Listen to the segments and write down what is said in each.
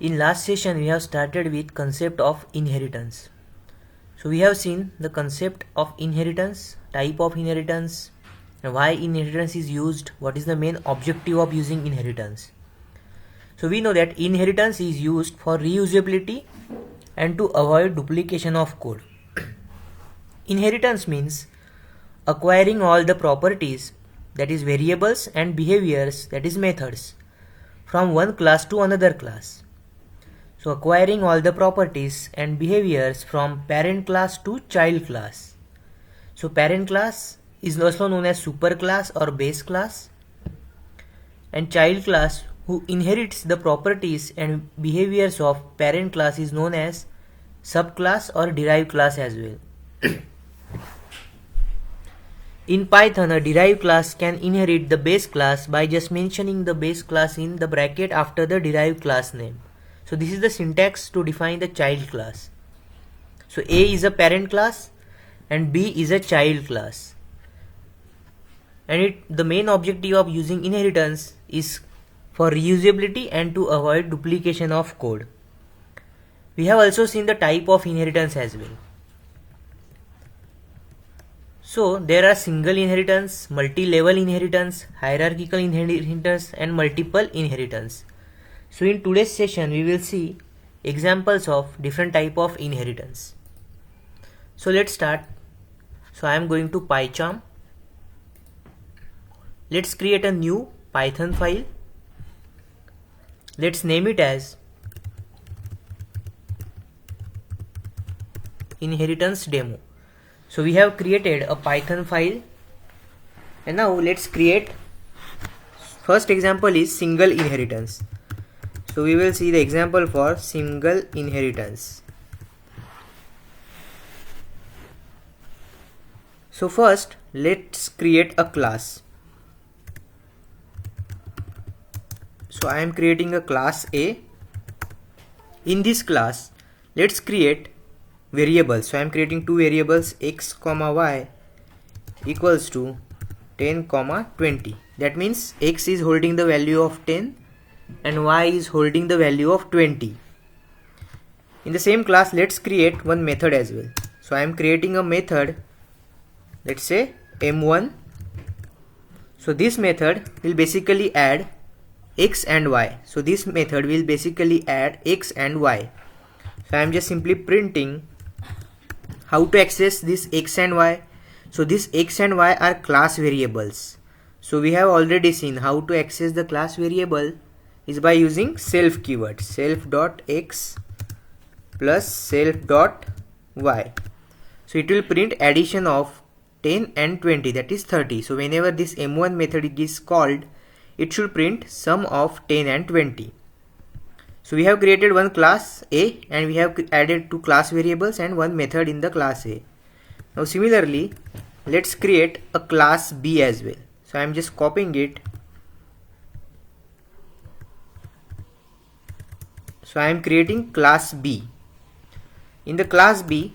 In last session we have started with concept of inheritance. So we have seen the concept of inheritance, type of inheritance, why inheritance is used, what is the main objective of using inheritance. So we know that inheritance is used for reusability and to avoid duplication of code. Inheritance means acquiring all the properties, that is variables, and behaviors, that is methods, from one class to another class. So acquiring all the properties and behaviors from parent class to child class. So parent class is also known as superclass or base class, and child class who inherits the properties and behaviors of parent class is known as subclass or derived class as well. In Python, a derived class can inherit the base class by just mentioning the base class in the bracket after the derived class name. So this is the syntax to define the child class. So A is a parent class and B is a child class. And the main objective of using inheritance is for reusability and to avoid duplication of code. We have also seen the type of inheritance as well. So there are single inheritance, multi-level inheritance, hierarchical inheritance, and multiple inheritance. So in today's session we will see examples of different type of inheritance. So let's start. So I am going to PyCharm. Let's create a new Python file. Let's name it as inheritance demo. So we have created a Python file, and now let's create. First example is single inheritance. So we will see the example for single inheritance. So first let's create a class. So I am creating a class A. In this class let's create variables. So I am creating two variables, x comma y equals to 10 comma 20. That means x is holding the value of 10 and y is holding the value of 20. In the same class let's create one method as well. So I am creating a method, let's say m1. So this method will basically add x and y. So this method will basically add x and y. So I am just simply printing how to access this x and y. So this x and y are class variables. So we have already seen how to access the class variable is by using self keyword, self.x plus self.y. So it will print addition of 10 and 20, that is 30. So whenever this m1 method is called, it should print sum of 10 and 20. So we have created one class A and we have added two class variables and one method in the class A. Now similarly, let's create a class B as well. So I am just copying it. So I am creating class B. In the class B,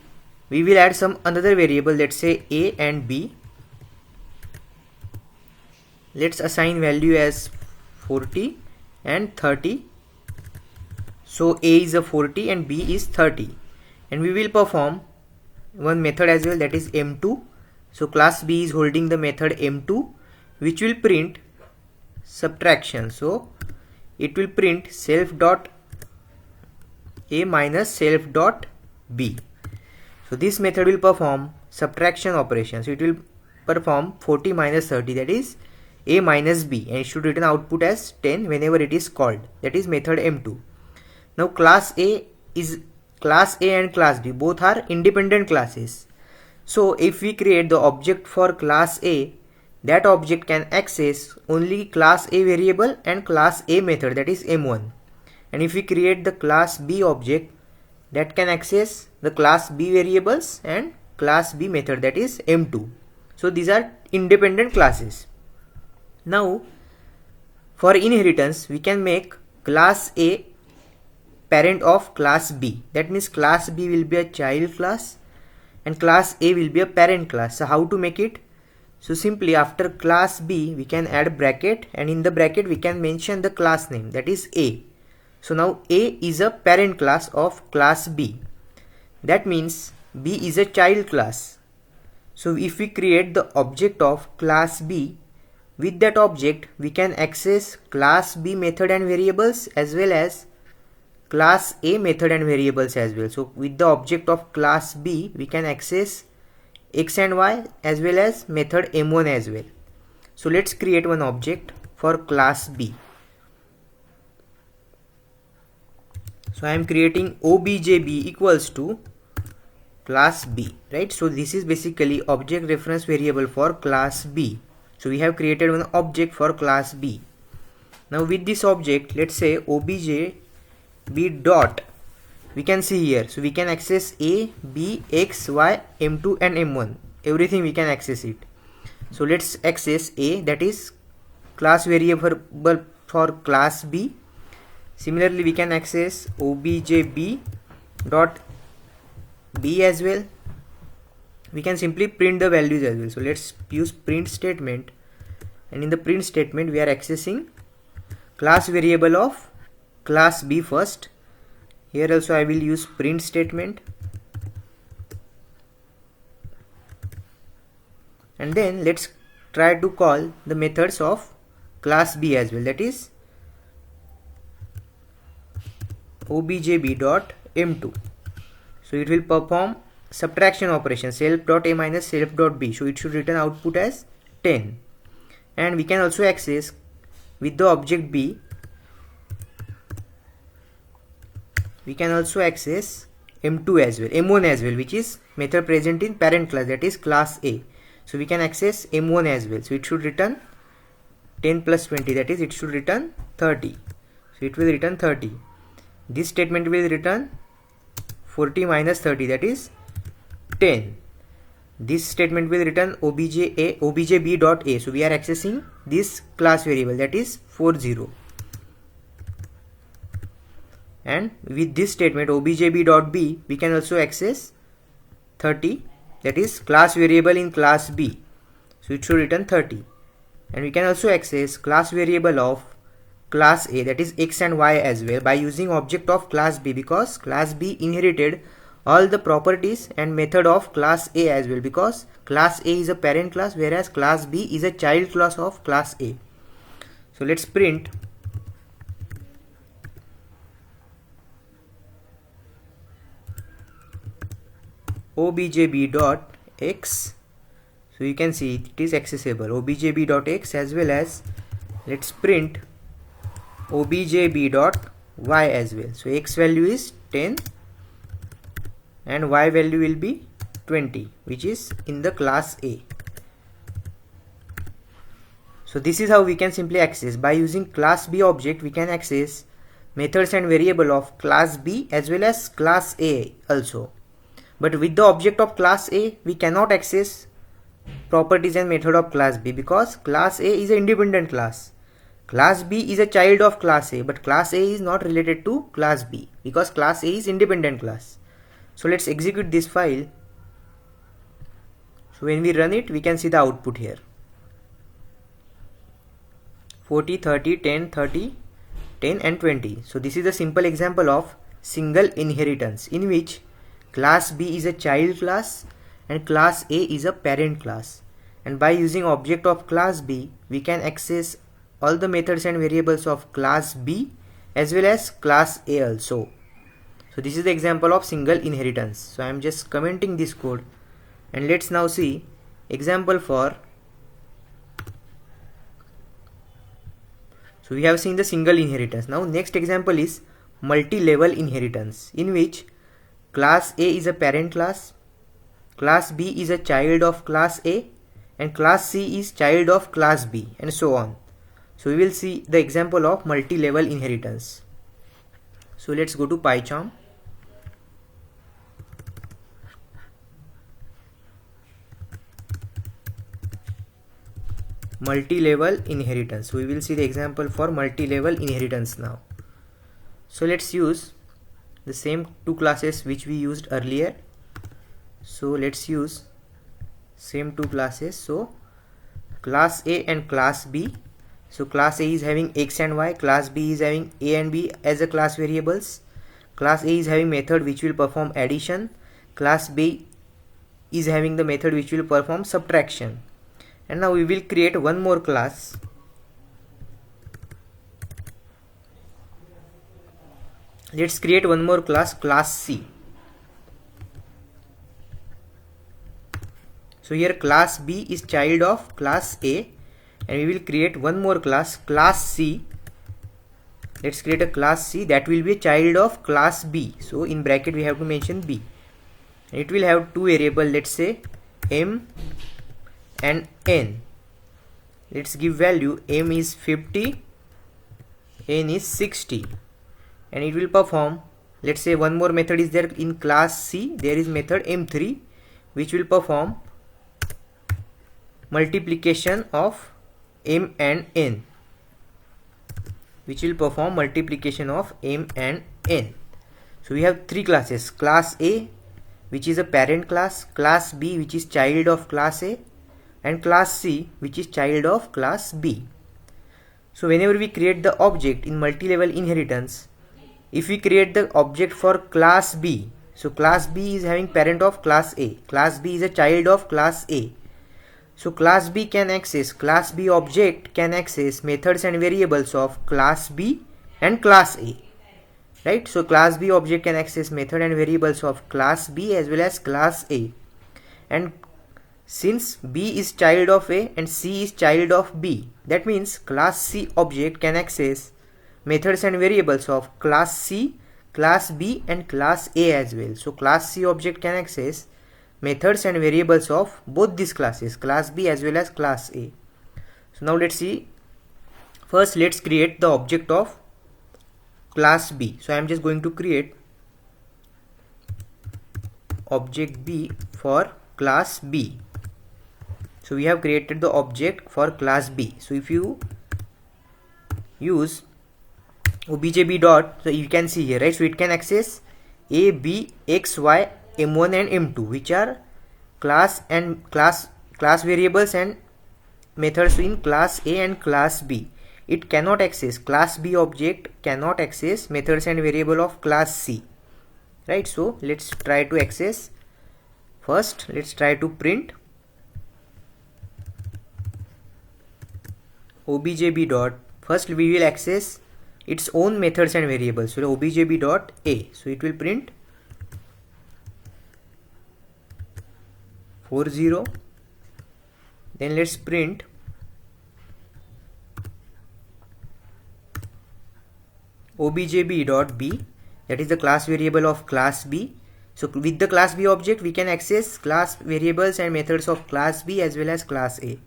we will add some another variable, let's say A and B. Let's assign value as 40 and 30. So A is a 40 and B is 30. And we will perform one method as well, that is m2. So class B is holding the method m2, which will print subtraction. So it will print self dot A minus self dot B. So this method will perform subtraction operation. So it will perform 40 minus 30, that is A minus B, and it should return output as 10 whenever it is called, that is method m2. Now class A and class B both are independent classes. So if we create the object for class A, that object can access only class A variable and class A method, that is m1. And if we create the class B object, that can access the class B variables and class B method, that is m2. So these are independent classes. Now for inheritance, we can make class A parent of class B. That means class B will be a child class and class A will be a parent class. So how to make it? So simply after class B we can add bracket, and in the bracket we can mention the class name, that is A. So now A is a parent class of class B. That means B is a child class. So if we create the object of class B, with that object we can access class B method and variables as well as class A method and variables as well. So with the object of class B we can access X and Y as well as method M1 as well. So let's create one object for class B. So I am creating objb equals to class B, right? So this is basically object reference variable for class B. So we have created one object for class B. Now with this object, let's say objb dot, we can see here, so we can access A, B, X, Y, M2 and M1, everything we can access it. So let's access A, that is class variable for class B. Similarly we can access objb dot B as well. We can simply print the values as well. So let's use print statement, and in the print statement we are accessing class variable of class B first. Here also I will use print statement, and then let's try to call the methods of class B as well, that is objb dot M2. So it will perform subtraction operation, self dot A minus self dot B. So it should return output as 10. And we can also access with the object B, we can also access M2 as well, M1 as well, which is method present in parent class, that is class A. So we can access M1 as well. So it should return 10 plus 20, that is it should return 30. So it will return 30. This statement will return 40 minus 30, that is 10. This statement will return objb dot A. So we are accessing this class variable, that is 40. And with this statement objb dot B, we can also access 30, that is class variable in class B. So it should return 30. And we can also access class variable of class A, that is X and Y as well, by using object of class B, because class B inherited all the properties and method of class A as well, because class A is a parent class whereas class B is a child class of class A. So let's print objb dot X. So you can see it is accessible, objb dot X, as well as let's print objb dot Y as well. So X value is 10 and Y value will be 20, which is in the class A. So this is how we can simply access. By using class B object we can access methods and variable of class B as well as class A also. But with the object of class A we cannot access properties and method of class B, because class A is an independent class. Class B is a child of class A, but class A is not related to class B because class A is independent class. So let's execute this file. So when we run it, we can see the output here. 40, 30, 10, 30, 10 and 20. So this is a simple example of single inheritance in which class B is a child class and class A is a parent class. And by using object of class B, we can access all the methods and variables of class B as well as class A also. So this is the example of single inheritance. So I am just commenting this code, and let's now see example for. So we have seen the single inheritance. Now next example is multi-level inheritance, in which class A is a parent class, class B is a child of class A, and class C is child of class B, and so on. So we will see the example of multi-level inheritance. So let's go to PyCharm. Multi-level inheritance. We will see the example for multi-level inheritance now. So let's use the same two classes which we used earlier. So let's use same two classes. So class A and class B. So class A is having x and y, class B is having a and b as a class variables. Class A is having method which will perform addition. Class B is having the method which will perform subtraction. And now we will create one more class. Let's create one more class, class C. So here class B is child of class A, and we will create one more class, class C. Let's create a class C that will be a child of class B. So in bracket we have to mention B. It will have two variables, let's say M and N. Let's give value. M is 50, N is 60, and it will perform, let's say one more method is there in class C. There is method M3 which will perform multiplication of M and N, which will perform multiplication of M and N. So we have three classes, class A which is a parent class, class B which is child of class A, and class C which is child of class B. So whenever we create the object in multi-level inheritance, if we create the object for class B, so class B is having parent of class A, class B is a child of class A. So class B can access, class B object can access methods and variables of class B and class A, right? So class B object can access method and variables of class B as well as class A. And since B is child of A and C is child of B, that means class C object can access methods and variables of class C, class B and class A as well. So class C object can access methods and variables of both these classes, class B as well as class A. So now let's see. First let's create the object of class B. So I am just going to create object B for class B. So we have created the object for class B. So if you use objb dot, so you can see here, right? So it can access A, B, X, Y, M1 and M2, which are class variables and methods in class A and class B. It cannot access, class B object cannot access methods and variable of class C, right? So let's try to access. First let's try to print objb dot. First we will access its own methods and variables. So objb dot A, so it will print 40. Then let's print objb dot B, that is the class variable of class B. So with the class B object we can access class variables and methods of class B as well as class A,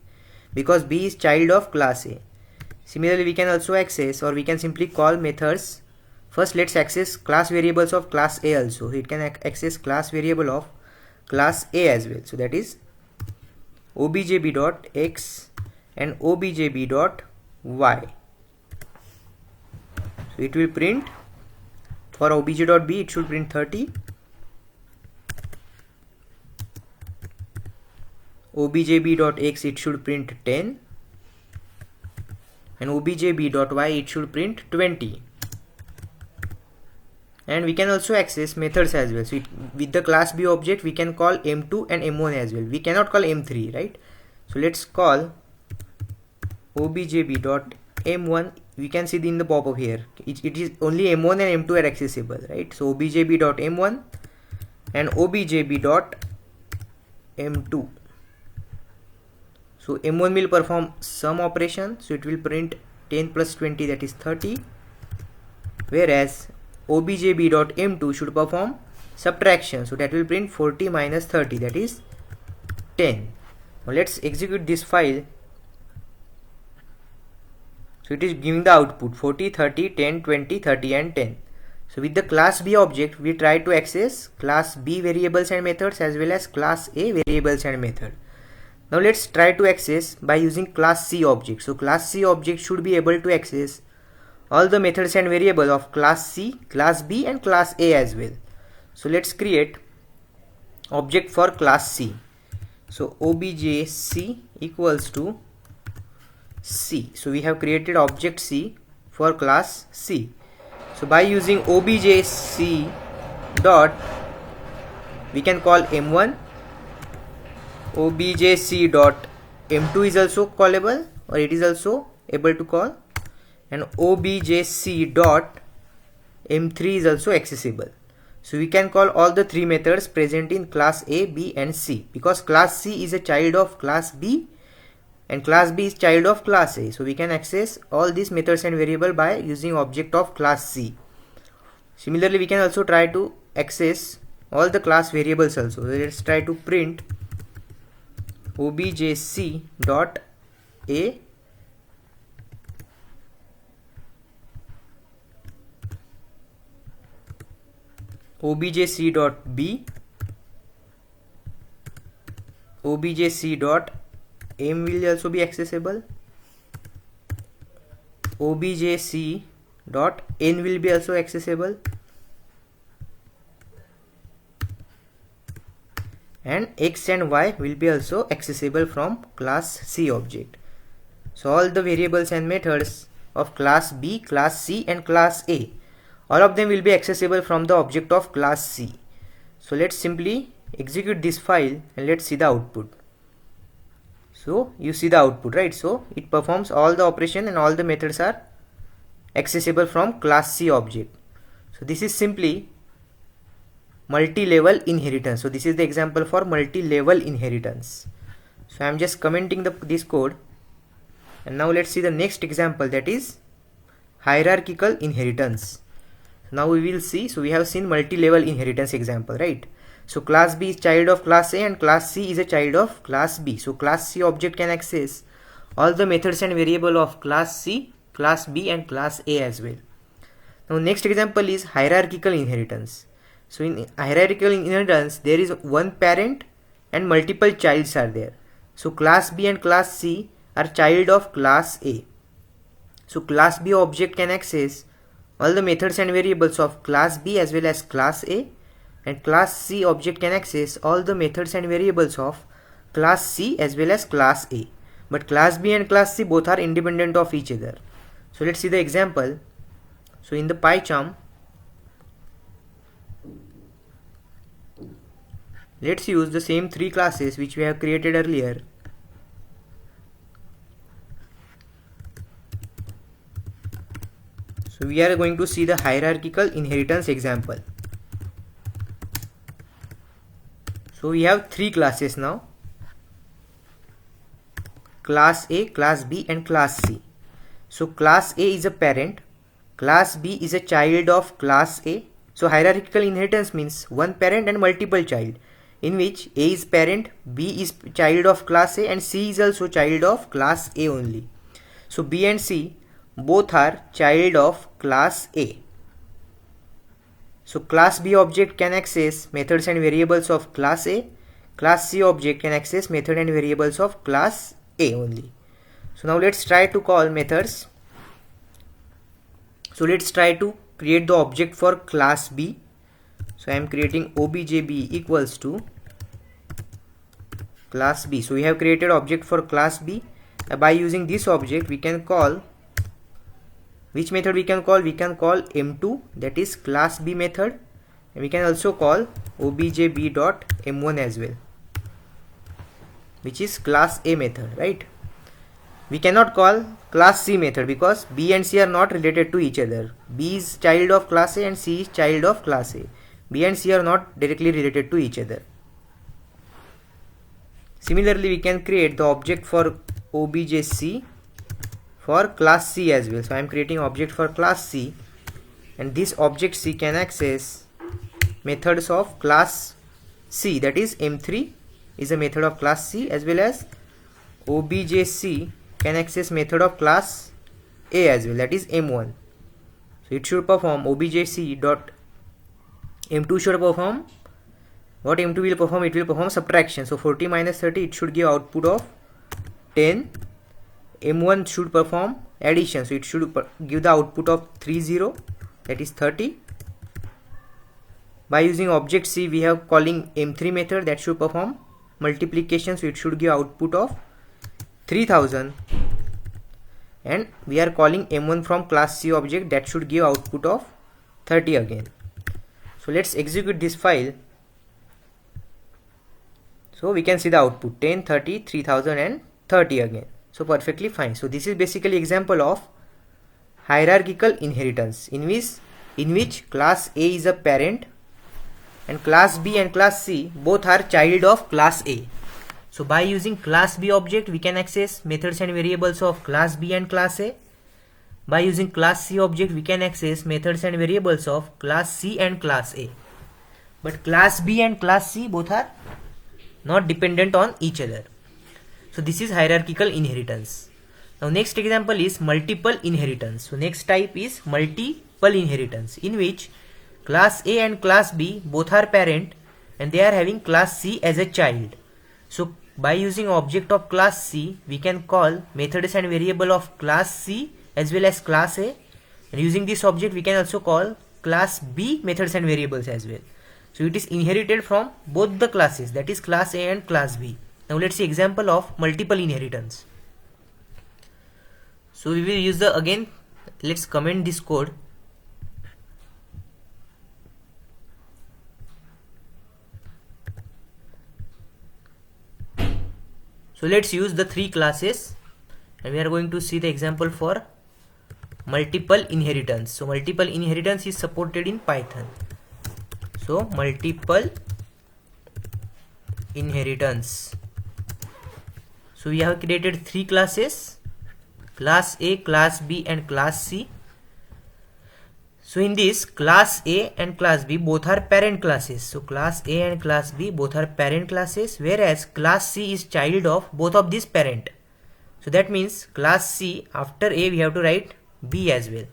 because B is child of class A. Similarly we can also access, or we can simply call methods. First let's access class variables of class A also. It can access class variable of class A as well. So that is objb dot X and objb dot Y. So it will print, for obj dot B it should print 30, objb dot X it should print 10, and objb dot Y it should print 20. And we can also access methods as well. So with the class B object we can call M2 and M1 as well. We cannot call M3, right? So let's call objb dot M1. We can see in the pop-up here, it is only M1 and M2 are accessible, right? So objb dot M1 and objb dot M2. So M1 will perform sum operation, so it will print 10 plus 20, that is 30, whereas objb dot M2 should perform subtraction, so that will print 40 minus 30, that is 10. Now let's execute this file. So it is giving the output 40, 30, 10, 20, 30 and 10. So with the class B object we try to access class B variables and methods as well as class A variables and method. Now let's try to access by using class C object. So class C object should be able to access all the methods and variables of class C, class B and class A as well. So let's create object for class C. So obj C equals to C. So we have created object C for class C. So by using obj C dot, we can call M1. obj C dot M2 is also callable, or it is also able to call, and obj C dot M3 is also accessible. So we can call all the three methods present in class A, B and C, because class C is a child of class B and class B is child of class A. So we can access all these methods and variable by using object of class C. Similarly, we can also try to access all the class variables also. So let's try to print obj C dot A obj C dot B, obj C dot M will also be accessible, obj C dot N will be also accessible, and X and Y will be also accessible from class C object. So all the variables and methods of class B, class C and class A, all of them will be accessible from the object of class C. So let's simply execute this file and let's see the output. So you see the output, right? So it performs all the operation and all the methods are accessible from class C object. So this is simply multi-level inheritance. So this is the example for multi-level inheritance. So I am just commenting this code, and now let's see the next example, that is hierarchical inheritance. Now we will see. So we have seen multi-level inheritance example, right? So class B is child of class A and class C is a child of class B. So class C object can access all the methods and variable of class C, class B and class A as well. Now next example is hierarchical inheritance. So in hierarchical inheritance, there is one parent and multiple childs are there. So class B and class C are child of class A. So class B object can access all the methods and variables of class B as well as class A, and class C object can access all the methods and variables of class C as well as class A. But class B and class C both are independent of each other. So let's see the example. So in the PyCharm, let's use the same three classes which we have created earlier. So we are going to see the hierarchical inheritance example. So we have three classes now: class A, class B and class C. So class A is a parent, class B is a child of class A. So hierarchical inheritance means one parent and multiple child, in which A is parent, B is child of class A and C is also child of class A only. So B and C both are child of class A. So class B object can access methods and variables of class A. Class C object can access method and variables of class A only. So now let's try to call methods. So let's try to create the object for class B. So I am creating objb equals to class B. So we have created object for class B. By using this object we can call, which method we can call? We can call M2, that is class B method, and we can also call objb dot M1 as well, which is class A method, right? We cannot call class C method because B and C are not related to each other. B is child of class A and C is child of class A. B and C are not directly related to each other. Similarly, we can create the object for obj C for class C as well. So I am creating object for class C, and this object C can access methods of class C, that is M3 is a method of class C, as well as obj C can access method of class A as well, that is M1. So it should perform obj C dot M2 should perform what M2 will perform, it will perform subtraction. So 40 minus 30, it should give output of 10. M1 should perform addition, so it should give the output of 30, that is 30. By using object C, we have calling M3 method that should perform multiplication, so it should give output of 3000. and we are calling m1 from class C object, that should give output of 30 again. So let's execute this file. So we can see the output 10, 30, 3000 and 30 again. So perfectly fine. So this is basically example of hierarchical inheritance in which class A is a parent and class B and class C both are child of class A. So by using class B object we can access methods and variables of class B and class A. By using class C object we can access methods and variables of class C and class A. But class B and class C both are not dependent on each other. So this is hierarchical inheritance. Now next example is multiple inheritance. So next type is multiple inheritance in which class A and class B both are parent and they are having class C as a child. So by using object of class C we can call methods and variable of class C as well as class A, and using this object we can also call class B methods and variables as well. So it is inherited from both the classes, that is class A and class B. Now let's see example of multiple inheritance. So we will use the, again let's comment this code. So let's use the three classes and we are going to see the example for multiple inheritance. So multiple inheritance is supported in Python. So multiple inheritance. So we have created three classes, class A, class B and class C. So in this class A and class B both are parent classes. So class A and class B both are parent classes, whereas class C is child of both of these parent. So that means class C after A we have to write B as well.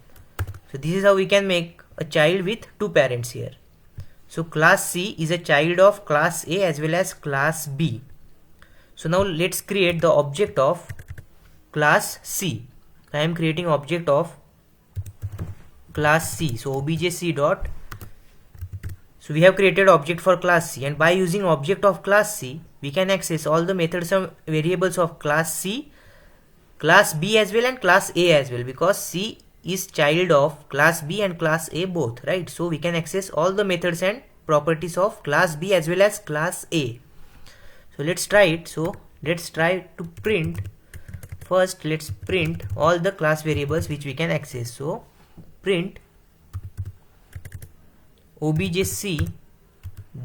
So this is how we can make a child with two parents here. So class C is a child of class A as well as class B. So now let's create the object of class C. I am creating object of class C. So objc dot. So we have created object for class C, and by using object of class C we can access all the methods and variables of class C, class B as well and class A as well, because C is child of class B and class A both, right? So we can access all the methods and properties of class B as well as class A. So let's try it. So let's try to print. First let's print all the class variables which we can access. So print objc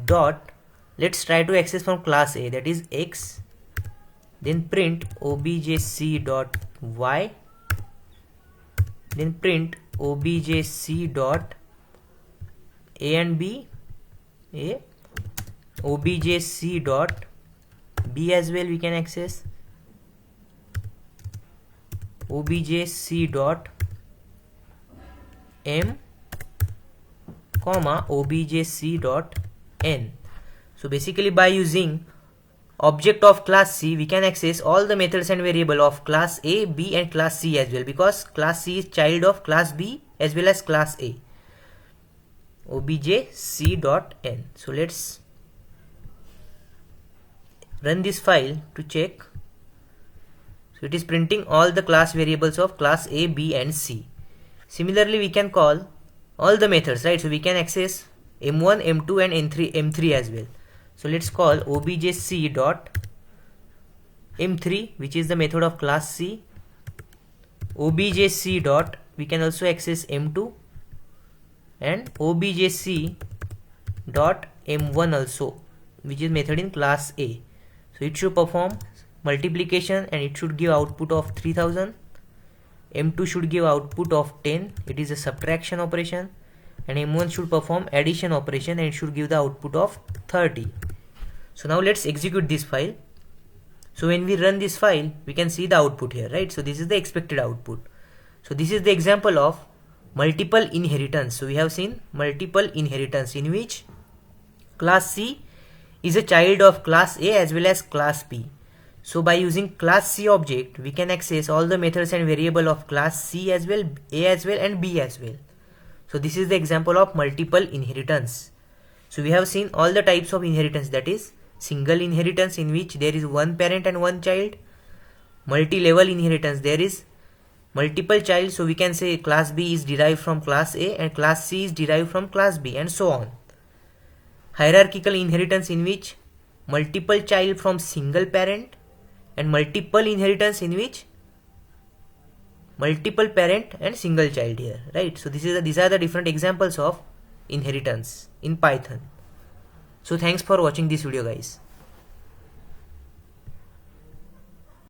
dot, let's try to access from class A, that is X, then print objc dot Y, then print objc dot A and B, A, objc dot B as well we can access, objc dot M, comma objc dot N. So basically by using object of class C we can access all the methods and variable of class A, B and class C as well, because class C is child of class B as well as class A. Objc dot N. So let's run this file to check. So it is printing all the class variables of class A, B and C. Similarly we can call all the methods, right? So we can access M1, M2 and M3 as well. So let's call objc dot M3, which is the method of class C. Objc dot, we can also access M2, and objc dot M1 also, which is method in class A. So it should perform multiplication and it should give output of 3000. M2 should give output of 10, it is a subtraction operation, and M1 should perform addition operation and it should give the output of 30. So now let's execute this file. So when we run this file we can see the output here, right? So this is the expected output. So this is the example of multiple inheritance. So we have seen multiple inheritance in which class C is a child of class A as well as class B. So by using class C object we can access all the methods and variable of class C as well, A as well and B as well. So this is the example of multiple inheritance. So we have seen all the types of inheritance, that is single inheritance in which there is one parent and one child, multi-level inheritance, there is multiple child, so we can say class B is derived from class A and class C is derived from class B, and so on. Hierarchical inheritance, in which multiple child from single parent, and multiple inheritance in which multiple parent and single child here, right? So these are the different examples of inheritance in Python. So thanks for watching this video, guys.